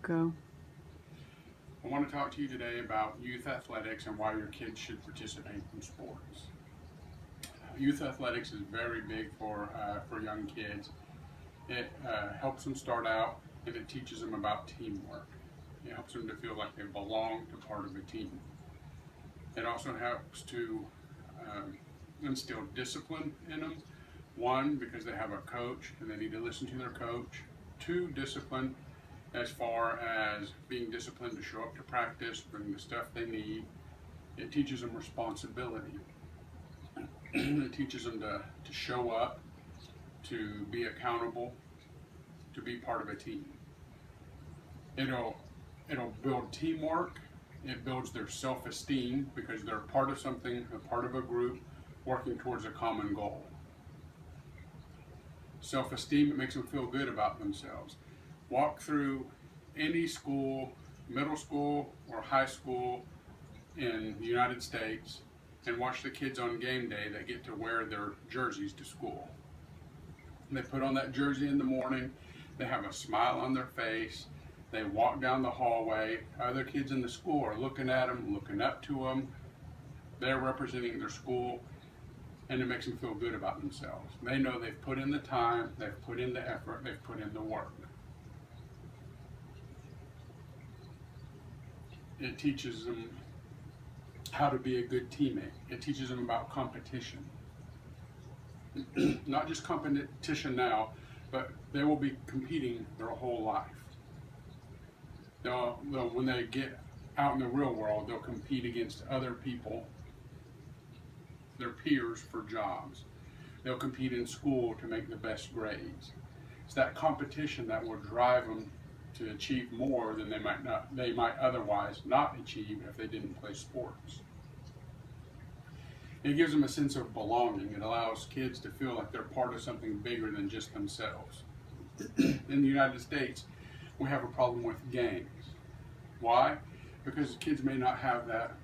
Go. I want to talk to you today about youth athletics and why your kids should participate in sports. Youth athletics is very big for young kids. It helps them start out, and it teaches them about teamwork. It helps them to feel like they belong to part of a team. It also helps to instill discipline in them. One, because they have a coach and they need to listen to their coach. Two, discipline as far as being disciplined to show up to practice, bring the stuff they need. It teaches them responsibility. It teaches them to show up, to be accountable, to be part of a team. It'll build teamwork. It builds their self-esteem because they're part of something, a part of a group, working towards a common goal. Self-esteem, it makes them feel good about themselves. Walk through any school, middle school or high school in the United States, and watch the kids on game day that get to wear their jerseys to school. They put on that jersey in the morning, they have a smile on their face, they walk down the hallway, other kids in the school are looking at them, looking up to them, they're representing their school, and it makes them feel good about themselves. They know they've put in the time, they've put in the effort, they've put in the work. It teaches them how to be a good teammate. It teaches them about competition. Not just competition now, but they will be competing their whole life. When they get out in the real world, they'll compete against other people, their peers, for jobs. They'll compete in school to make the best grades. It's that competition that will drive them to achieve more than they might otherwise not achieve if they didn't play sports. It gives them a sense of belonging. It allows kids to feel like they're part of something bigger than just themselves. In the United States, we have a problem with gangs. Why? Because kids may not have that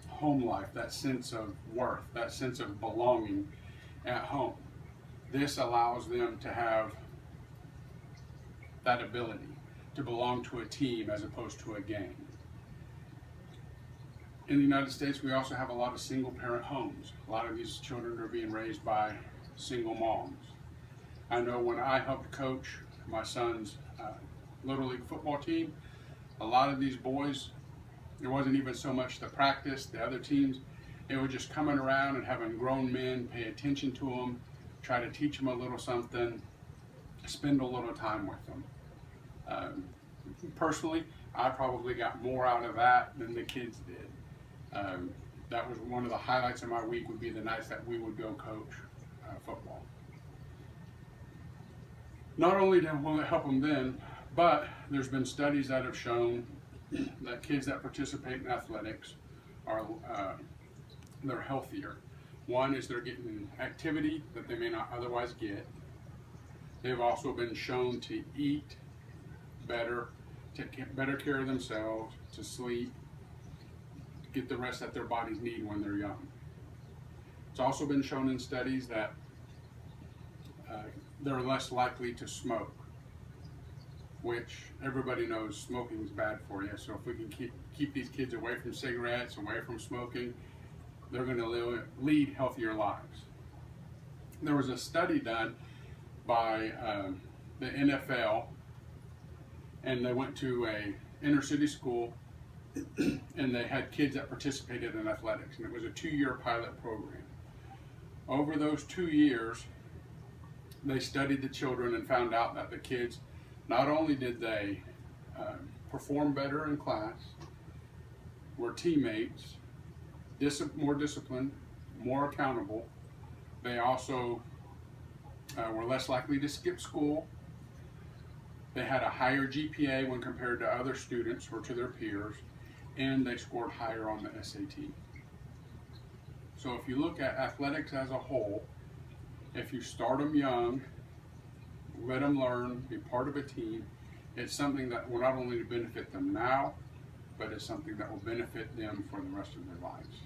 home life, that sense of worth, that sense of belonging at home. This allows them to have that ability to belong to a team as opposed to a gang. In the United States, we also have a lot of single parent homes. A lot of these children are being raised by single moms. I know when I helped coach my son's Little League football team, a lot of these boys, it wasn't even so much the practice, the other teams, it was just coming around and having grown men pay attention to them, try to teach them a little something, spend a little time with them. Personally, I probably got more out of that than the kids did. That was one of the highlights of my week, would be the nights that we would go coach football. Not only will it help them then, but there's been studies that have shown that kids that participate in athletics are they're healthier. One is they're getting activity that they may not otherwise get. They've also been shown to eat better, take better care of themselves, to sleep, get the rest that their bodies need when they're young. It's also been shown in studies that they're less likely to smoke, which everybody knows smoking is bad for you. So if we can keep these kids away from cigarettes, away from smoking, they're going to lead healthier lives. There was a study done by the NFL, and they went to a inner city school and they had kids that participated in athletics, and it was a 2-year pilot program. Over those 2 years, they studied the children and found out that the kids, not only did they perform better in class, were teammates, more disciplined, more accountable, they also were less likely to skip school, they had a higher GPA when compared to other students or to their peers, and they scored higher on the SAT. So if you look at athletics as a whole, if you start them young, let them learn, be part of a team, it's something that will not only benefit them now, but it's something that will benefit them for the rest of their lives.